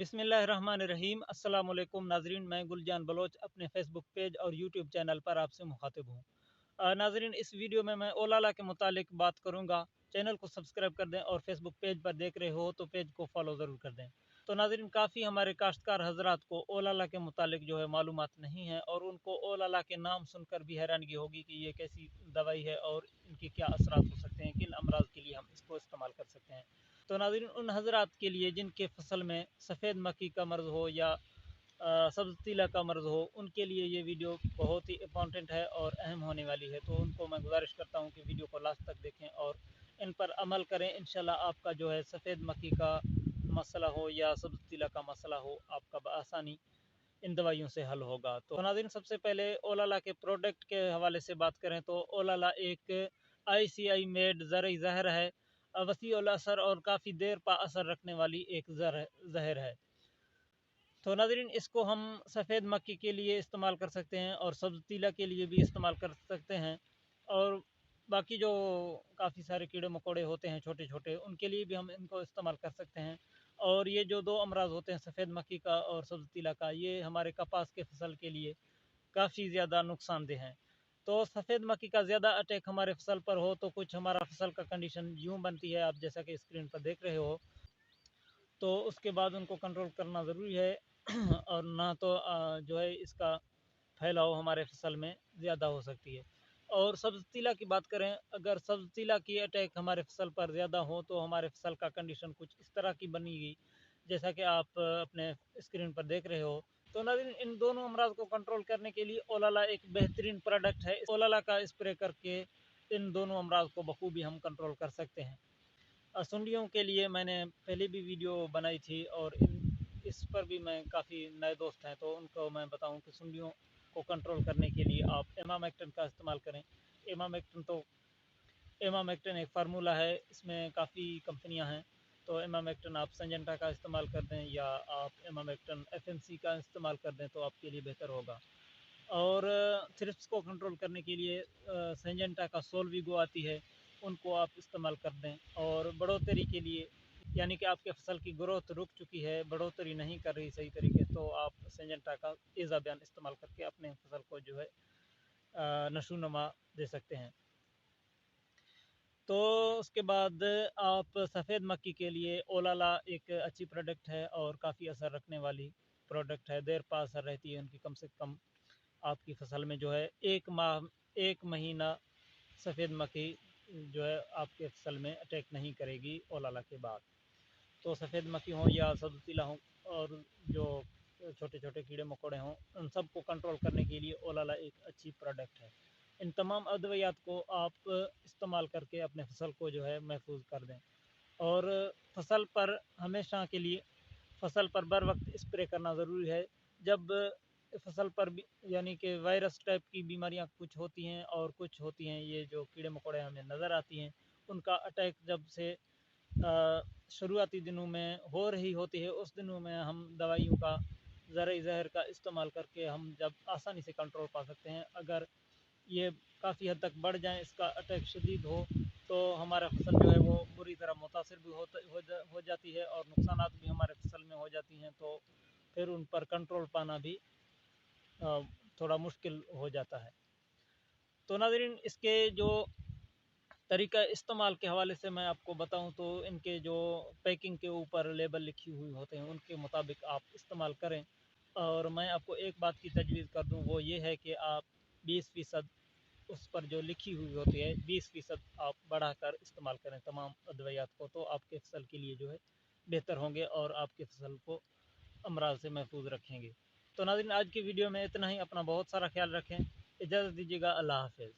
बिस्मिल्लाहिर्रहमानिर्रहीम। अस्सलाम वालेकुम नाजरीन, मैं गुलजान बलोच अपने फेसबुक पेज और यूट्यूब चैनल पर आपसे मुखातिब हूँ। नाजरीन, इस वीडियो में मैं ओलाला के मुतालिक बात करूँगा। चैनल को सब्सक्राइब कर दें और फेसबुक पेज पर देख रहे हो तो पेज को फॉलो ज़रूर कर दें। तो नाजरीन, काफ़ी हमारे काश्तकार हजरात को ओलाला के मुतालिक जो है मालूमात नहीं है और उनको ओलाला के नाम सुनकर भी हैरानगी होगी कि ये कैसी दवाई है और इनके क्या असरात हो सकते हैं, किन अमराज के लिए हम इसको इस्तेमाल कर सकते हैं। तो नाज़रीन, उन हजरात के लिए जिनके फसल में सफ़ेद मक्खी का मर्ज़ हो या सब्ज़ तीला का मर्ज़ हो, उनके लिए ये वीडियो बहुत ही इम्पॉर्टेंट है और अहम होने वाली है। तो उनको मैं गुजारिश करता हूँ कि वीडियो को लास्ट तक देखें और इन पर अमल करें। इंशाल्लाह आपका जो है सफ़ेद मक्खी का मसला हो या सब्ज़ तीला का मसला हो, आपका बआसानी इन दवाइयों से हल होगा। तो नाज़रीन, सबसे पहले ओलाला के प्रोडक्ट के हवाले से बात करें तो ओलाला एक ICI मेड ज़रई ज़हर है। वसी उल असर और काफ़ी देर पा असर रखने वाली एक जहर है। तो नाज़रीन, इसको हम सफ़ेद मक्खी के लिए इस्तेमाल कर सकते हैं और सब्ज़ तीला के लिए भी इस्तेमाल कर सकते हैं और बाकी जो काफ़ी सारे कीड़े मकोड़े होते हैं छोटे छोटे, उनके लिए भी हम इनको इस्तेमाल कर सकते हैं। और ये जो दो अमराज होते हैं सफ़ेद मक्खी का और सब्ज़ तीला का, ये हमारे कपास के फसल के लिए काफ़ी ज़्यादा नुकसानदेह हैं। तो सफ़ेद मक्खी का ज़्यादा अटैक हमारे फसल पर हो तो कुछ हमारा फसल का कंडीशन यूँ बनती है, आप जैसा कि स्क्रीन पर देख रहे हो। तो उसके बाद उनको कंट्रोल करना ज़रूरी है और ना तो जो है इसका फैलाव हमारे फसल में ज़्यादा हो सकती है। और सब्ज़ तीला की बात करें, अगर सब्ज़ तीला की अटैक हमारे फसल पर ज़्यादा हो तो हमारे फसल का कंडीशन कुछ इस तरह की बनेगी जैसा कि आप अपने स्क्रीन पर देख रहे हो। तो नाज़रीन, इन दोनों अमराज को कंट्रोल करने के लिए ओलाला एक बेहतरीन प्रोडक्ट है। ओलाला का स्प्रे करके इन दोनों अमराज को बखूबी हम कंट्रोल कर सकते हैं। सुंडियों के लिए मैंने पहले भी वीडियो बनाई थी और इस पर भी मैं काफ़ी नए दोस्त हैं तो उनको मैं बताऊं कि सुंडियों को कंट्रोल करने के लिए आप एमामेक्टिन का इस्तेमाल करें। एमामेक्टिन एक फार्मूला है, इसमें काफ़ी कंपनियां हैं। तो एमामेक्टिन आप संजेंटा का इस्तेमाल कर दें या आप एमामेक्टिन FMC का इस्तेमाल कर दें तो आपके लिए बेहतर होगा। और थ्रिप्स को कंट्रोल करने के लिए सिंजेंटा का सोलविगो आती है, उनको आप इस्तेमाल कर दें। और बढ़ोतरी के लिए, यानी कि आपके फसल की ग्रोथ रुक चुकी है, बढ़ोतरी नहीं कर रही सही तरीके, तो आप सिंजेंटा का इजाबियान इस्तेमाल करके अपने फसल को जो है नशोनुमा दे सकते हैं। तो उसके बाद आप सफ़ेद मक्खी के लिए ओलाला एक अच्छी प्रोडक्ट है और काफ़ी असर रखने वाली प्रोडक्ट है। देर पा असर रहती है उनकी, कम से कम आपकी फसल में जो है 1 महीना सफ़ेद मक्खी जो है आपके फसल में अटैक नहीं करेगी ओलाला के बाद। तो सफ़ेद मक्खी हो या सब्ज़ तीला हो और जो छोटे छोटे कीड़े मकोड़े हों, उन सब को कंट्रोल करने के लिए ओलाला एक अच्छी प्रोडक्ट है। इन तमाम अद्वियात को आप इस्तेमाल करके अपने फसल को जो है महफूज कर दें। और फसल पर हमेशा के लिए फसल पर बर वक्त स्प्रे करना ज़रूरी है। जब फसल पर भी, यानी कि वायरस टाइप की बीमारियां कुछ होती हैं और कुछ होती हैं ये जो कीड़े मकोड़े हमें नज़र आती हैं, उनका अटैक जब से शुरुआती दिनों में हो रही होती है, उस दिनों में हम दवाइयों का ज़रई ज़हर का इस्तेमाल करके हम जब आसानी से कंट्रोल पा सकते हैं। अगर ये काफ़ी हद तक बढ़ जाए, इसका अटैक शदीद हो, तो हमारा फसल जो है वो बुरी तरह मुतासर भी हो जाती है और नुकसानात भी हमारे फसल में हो जाती हैं। तो फिर उन पर कंट्रोल पाना भी थोड़ा मुश्किल हो जाता है। तो नाज़रीन, इसके जो तरीका इस्तेमाल के हवाले से मैं आपको बताऊं तो इनके जो पैकिंग के ऊपर लेबल लिखी हुई होते हैं उनके मुताबिक आप इस्तेमाल करें। और मैं आपको एक बात की तजवीज़ कर दूं, वो ये है कि आप 20% उस पर जो लिखी हुई होती है 20% आप बढ़ाकर इस्तेमाल करें तमाम अद्वियात को, तो आपके फसल के लिए जो है बेहतर होंगे और आपके फसल को अमराज से महफूज रखेंगे। तो नाज़रीन, आज की वीडियो में इतना ही। अपना बहुत सारा ख्याल रखें। इजाज़त दीजिएगा। अल्लाह हाफ़िज़।